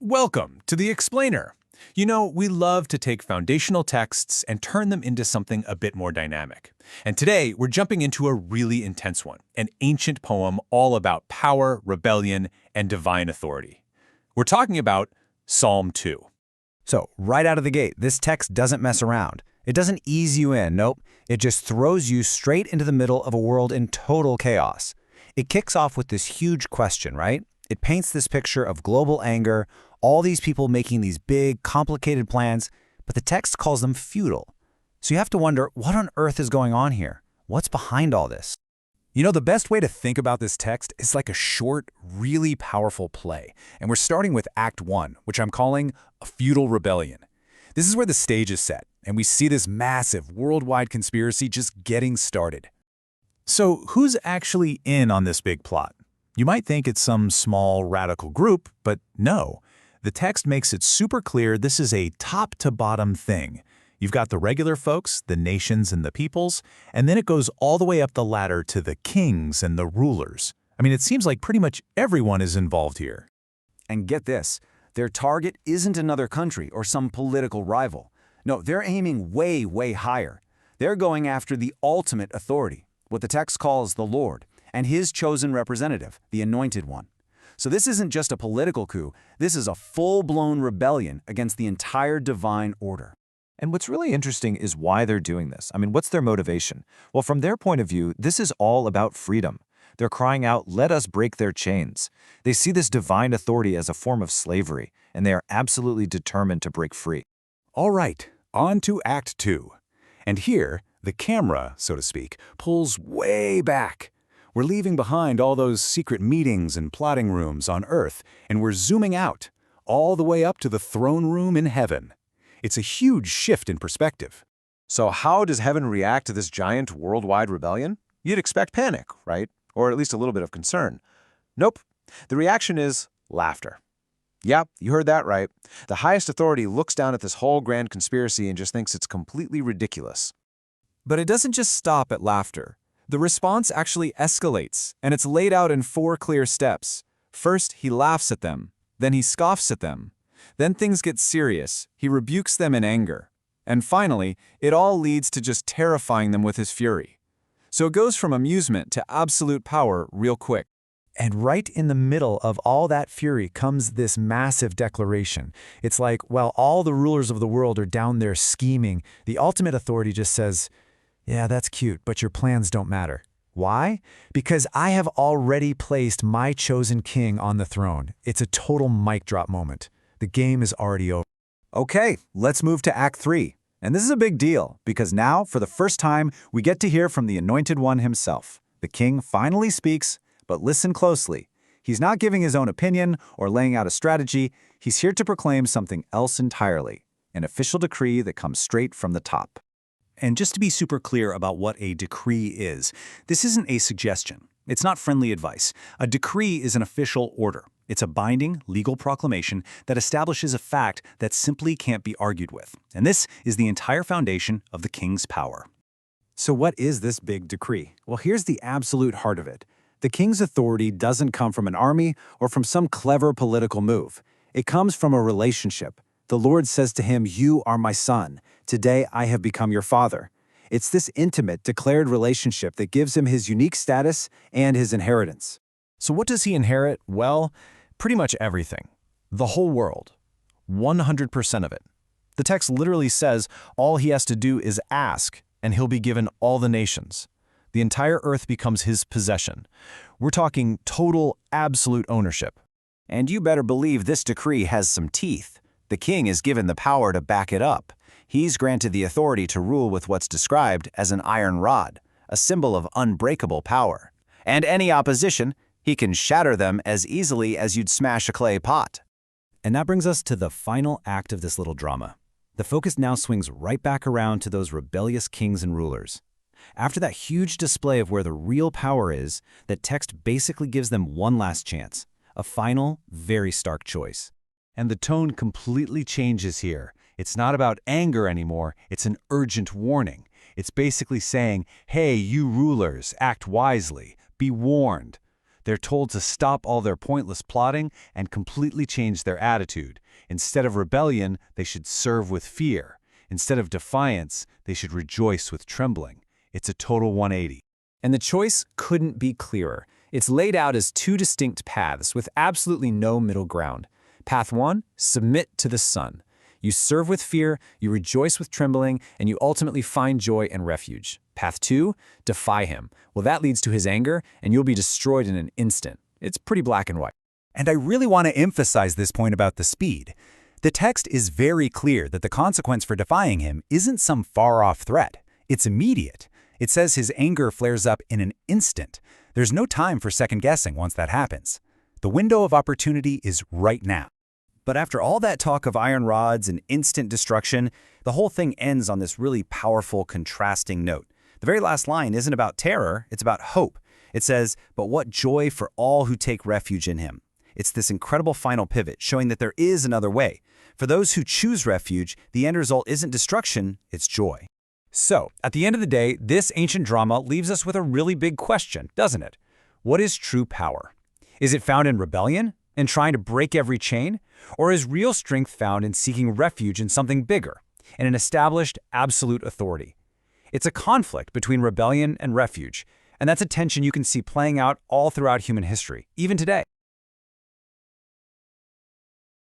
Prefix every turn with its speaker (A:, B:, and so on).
A: Welcome to The Explainer. You know, we love to take foundational texts and turn them into something a bit more dynamic. And today, we're jumping into a really intense one, an ancient poem all about power, rebellion, and divine authority. We're talking about Psalm 2.
B: So, right out of the gate, this text doesn't mess around. It doesn't ease you in, nope. It just throws you straight into the middle of a world in total chaos. It kicks off with this huge question, right? It paints this picture of global anger, all these people making these big, complicated plans, but the text calls them futile. So you have to wonder, what on earth is going on here? What's behind all this?
A: You know, the best way to think about this text is like a short, really powerful play. And we're starting with Act 1, which I'm calling a feudal rebellion. This is where the stage is set, and we see this massive worldwide conspiracy just getting started. So who's actually in on this big plot? You might think it's some small radical group, but no. The text makes it super clear this is a top-to-bottom thing. You've got the regular folks, the nations and the peoples, and then it goes all the way up the ladder to the kings and the rulers. I mean, it seems like pretty much everyone is involved here.
B: And get this, their target isn't another country or some political rival. No, they're aiming way, way higher. They're going after the ultimate authority, what the text calls the Lord, and his chosen representative, the Anointed One. So this isn't just a political coup, this is a full-blown rebellion against the entire divine order.
C: And what's really interesting is why they're doing this. I mean, what's their motivation? Well, from their point of view, this is all about freedom. They're crying out, let us break their chains. They see this divine authority as a form of slavery, and they are absolutely determined to break free.
A: All right, on to Act 2. And here, the camera, so to speak, pulls way back. We're leaving behind all those secret meetings and plotting rooms on Earth, and we're zooming out, all the way up to the throne room in heaven. It's a huge shift in perspective.
C: So how does heaven react to this giant worldwide rebellion? You'd expect panic, right? Or at least a little bit of concern. Nope. The reaction is laughter. Yeah, you heard that right. The highest authority looks down at this whole grand conspiracy and just thinks it's completely ridiculous.
D: But it doesn't just stop at laughter. The response actually escalates, and it's laid out in 4 clear steps. First, he laughs at them. Then he scoffs at them. Then things get serious. He rebukes them in anger. And finally, it all leads to just terrifying them with his fury. So it goes from amusement to absolute power real quick.
B: And right in the middle of all that fury comes this massive declaration. It's like, while all the rulers of the world are down there scheming, the ultimate authority just says, yeah, that's cute, but your plans don't matter. Why? Because I have already placed my chosen king on the throne. It's a total mic drop moment. The game is already over.
C: Okay, let's move to Act 3. And this is a big deal, because now, for the first time, we get to hear from the Anointed One himself. The king finally speaks, but listen closely. He's not giving his own opinion or laying out a strategy. He's here to proclaim something else entirely, an official decree that comes straight from the top.
A: And just to be super clear about what a decree is, this isn't a suggestion. It's not friendly advice. A decree is an official order. It's a binding, legal proclamation that establishes a fact that simply can't be argued with. And this is the entire foundation of the king's power.
B: So what is this big decree? Well, here's the absolute heart of it. The king's authority doesn't come from an army or from some clever political move. It comes from a relationship. The Lord says to him, "You are my son. Today I have become your father." It's this intimate, declared relationship that gives him his unique status and his inheritance.
D: So what does he inherit? Well, pretty much everything. The whole world. 100% of it. The text literally says all he has to do is ask, and he'll be given all the nations. The entire earth becomes his possession. We're talking total, absolute ownership.
C: And you better believe this decree has some teeth. The king is given the power to back it up. He's granted the authority to rule with what's described as an iron rod, a symbol of unbreakable power. And any opposition, he can shatter them as easily as you'd smash a clay pot.
B: And that brings us to the final act of this little drama. The focus now swings right back around to those rebellious kings and rulers. After that huge display of where the real power is, that text basically gives them one last chance, a final, very stark choice.
A: And the tone completely changes here. It's not about anger anymore, it's an urgent warning. It's basically saying, hey, you rulers, act wisely, be warned.
C: They're told to stop all their pointless plotting and completely change their attitude. Instead of rebellion, they should serve with fear. Instead of defiance, they should rejoice with trembling. It's a total 180.
D: And the choice couldn't be clearer. It's laid out as two distinct paths with absolutely no middle ground. Path 1, submit to the Son. You serve with fear, you rejoice with trembling, and you ultimately find joy and refuge. Path 2, defy him. Well, that leads to his anger, and you'll be destroyed in an instant. It's pretty black and white.
A: And I really want to emphasize this point about the speed. The text is very clear that the consequence for defying him isn't some far-off threat. It's immediate. It says his anger flares up in an instant. There's no time for second-guessing once that happens. The window of opportunity is right now.
B: But after all that talk of iron rods and instant destruction, the whole thing ends on this really powerful, contrasting note. The very last line isn't about terror, it's about hope. It says, "But what joy for all who take refuge in him." It's this incredible final pivot, showing that there is another way. For those who choose refuge, the end result isn't destruction, it's joy.
A: So, at the end of the day, this ancient drama leaves us with a really big question, doesn't it? What is true power? Is it found in rebellion, in trying to break every chain? Or is real strength found in seeking refuge in something bigger, in an established, absolute authority? It's a conflict between rebellion and refuge, and that's a tension you can see playing out all throughout human history, even today.